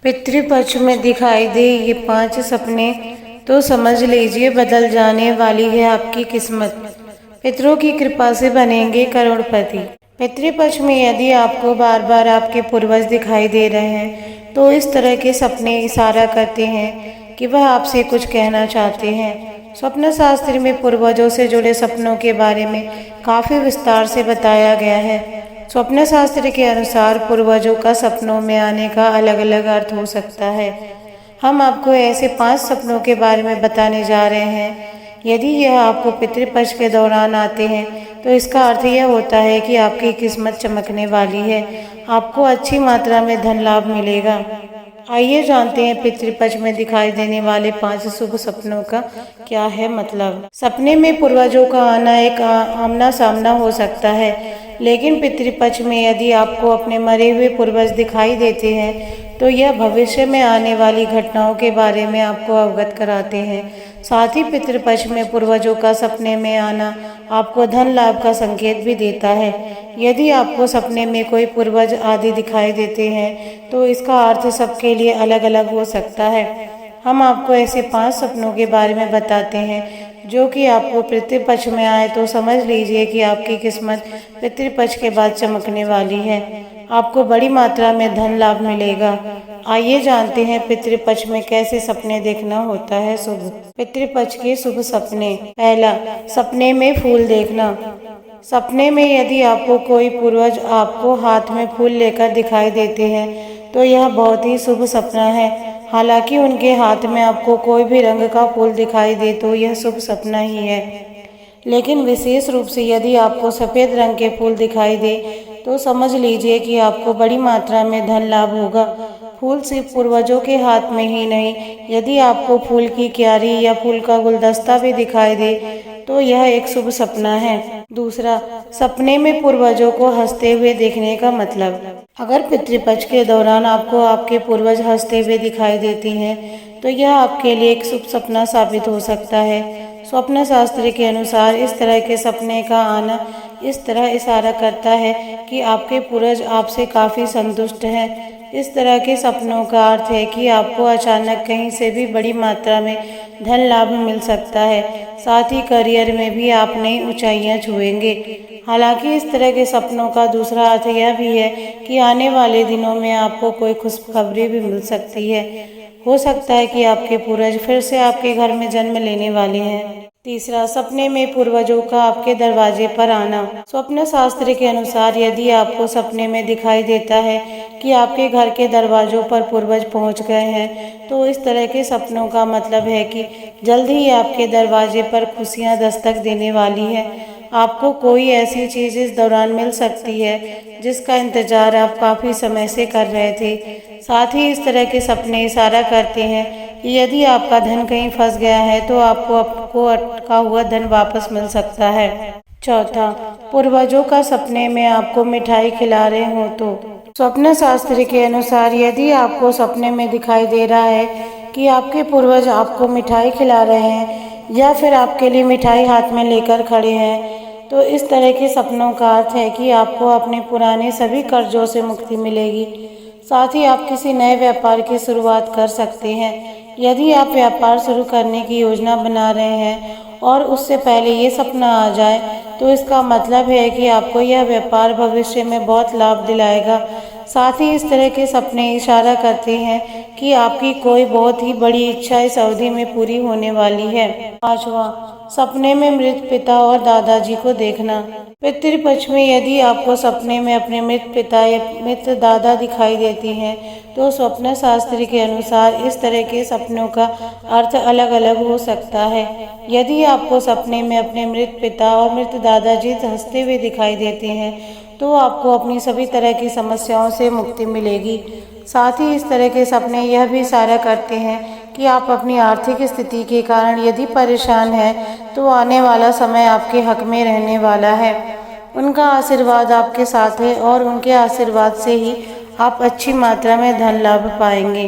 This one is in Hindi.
पितृपक्ष में दिखाई दे ये 5 सपने तो समझ लीजिए बदल जाने वाली है आपकी किस्मत। पितरों की कृपा से बनेंगे करोड़पति। पितृपक्ष में यदि आपको बार बार आपके पूर्वज दिखाई दे रहे हैं तो इस तरह के सपने इशारा करते हैं कि वह आपसे कुछ कहना चाहते हैं। स्वप्न शास्त्र में पूर्वजों से जुड़े सपनों के बारे में काफी विस्तार से बताया गया है। स्वप्न शास्त्र के अनुसार पूर्वजों का सपनों में आने का अलग अलग अर्थ हो सकता है। हम आपको ऐसे 5 सपनों के बारे में बताने जा रहे हैं। यदि यह आपको पितृपक्ष के दौरान आते हैं तो इसका अर्थ यह होता है कि आपकी किस्मत चमकने वाली है, आपको अच्छी मात्रा में धन लाभ मिलेगा। आइए जानते हैं पितृपक्ष में दिखाई देने वाले 5 शुभ सपनों का क्या है मतलब। सपने में पूर्वजों का आना एक आमना सामना हो सकता है, लेकिन पितृपक्ष में यदि आपको अपने मरे हुए पूर्वज दिखाई देते हैं तो यह भविष्य में आने वाली घटनाओं के बारे में आपको अवगत कराते हैं। साथ ही पितृपक्ष में पूर्वजों का सपने में आना आपको धन लाभ का संकेत भी देता है। यदि आपको सपने में कोई पूर्वज आदि दिखाई देते हैं तो इसका अर्थ सबके लिए अलग अलग हो सकता है। हम आपको ऐसे 5 सपनों के बारे में बताते हैं जो कि आपको पितृपक्ष में आए तो समझ लीजिए कि आपकी किस्मत पितृपक्ष के बाद चमकने वाली है, आपको बड़ी मात्रा में धन लाभ मिलेगा। आइए जानते हैं पितृपक्ष में कैसे सपने देखना होता है शुभ। पितृपक्ष के शुभ सपने। पहला, सपने में फूल देखना। सपने में यदि आपको कोई पूर्वज आपको हाथ में फूल लेकर दिखाई देते हैं तो यह बहुत ही शुभ सपना है। हालांकि उनके हाथ में आपको कोई भी रंग का फूल दिखाई दे तो यह शुभ सपना ही है, लेकिन विशेष रूप से यदि आपको सफ़ेद रंग के फूल दिखाई दे तो समझ लीजिए कि आपको बड़ी मात्रा में धन लाभ होगा। फूल सिर्फ पूर्वजों के हाथ में ही नहीं, यदि आपको फूल की क्यारी या फूल का गुलदस्ता भी दिखाई दे तो यह एक शुभ सपना है। दूसरा, सपने में पूर्वजों को हंसते हुए देखने का मतलब। अगर पितृपक्ष के दौरान आपको आपके पूर्वज हंसते हुए दिखाई देते हैं तो यह आपके लिए एक शुभ सपना साबित हो सकता है। स्वप्न शास्त्र के अनुसार इस तरह के सपने का आना इस तरह इशारा करता है कि आपके पूर्वज आपसे काफ़ी संतुष्ट हैं। इस तरह के सपनों का अर्थ है कि आपको अचानक कहीं से भी बड़ी मात्रा में धन लाभ मिल सकता है, साथ ही करियर में भी आप नई ऊंचाइयां छुएंगे। हालांकि इस तरह के सपनों का दूसरा अर्थ यह भी है कि आने वाले दिनों में आपको कोई खुशखबरी भी मिल सकती है। हो सकता है कि आपके पूर्वज फिर से आपके घर में जन्म लेने वाले हैं। तीसरा, सपने में पूर्वजों का आपके दरवाजे पर आना। स्वप्न शास्त्र के अनुसार यदि आपको सपने में दिखाई देता है कि आपके घर के दरवाजों पर पूर्वज पहुंच गए हैं तो इस तरह के सपनों का मतलब है कि जल्द ही आपके दरवाजे पर खुशियां दस्तक देने वाली है। आपको कोई ऐसी चीज़ इस दौरान मिल सकती है जिसका इंतजार आप काफ़ी समय से कर रहे थे। साथ ही इस तरह के सपने इशारा करते हैं कि यदि आपका धन कहीं फंस गया है तो आपको अटका हुआ धन वापस मिल सकता है। चौथा, पूर्वजों का सपने में आपको मिठाई खिला रहे हो तो। स्वप्न शास्त्र के अनुसार यदि आपको सपने में दिखाई दे रहा है कि आपके पूर्वज आपको मिठाई खिला रहे हैं या फिर आपके लिए मिठाई हाथ में लेकर खड़े हैं तो इस तरह के सपनों का अर्थ है कि आपको अपने पुराने सभी कर्जों से मुक्ति मिलेगी। साथ ही आप किसी नए व्यापार की शुरुआत कर सकते हैं। यदि आप व्यापार शुरू करने की योजना बना रहे हैं और उससे पहले ये सपना आ जाए तो इसका मतलब है कि आपको यह व्यापार भविष्य में बहुत लाभ दिलाएगा। साथ ही इस तरह के सपने इशारा करते हैं कि आपकी कोई बहुत ही बड़ी इच्छा इस अवधि में पूरी होने वाली है। पांचवा, सपने में मृत पिता और दादाजी को देखना। पितृपक्ष में यदि आपको सपने में अपने मृत पिता या मृत दादा दिखाई देती हैं तो स्वप्न शास्त्र के अनुसार इस तरह के सपनों का अर्थ अलग अलग हो सकता है। यदि आपको सपने में अपने मृत पिता और मृत दादाजी हंसते हुए दिखाई देते हैं तो आपको अपनी सभी तरह की समस्याओं से मुक्ति मिलेगी। साथ ही इस तरह के सपने यह भी इशारा करते हैं कि आप अपनी आर्थिक स्थिति के कारण यदि परेशान हैं तो आने वाला समय आपके हक में रहने वाला है। उनका आशीर्वाद आपके साथ है और उनके आशीर्वाद से ही आप अच्छी मात्रा में धन लाभ पाएंगे।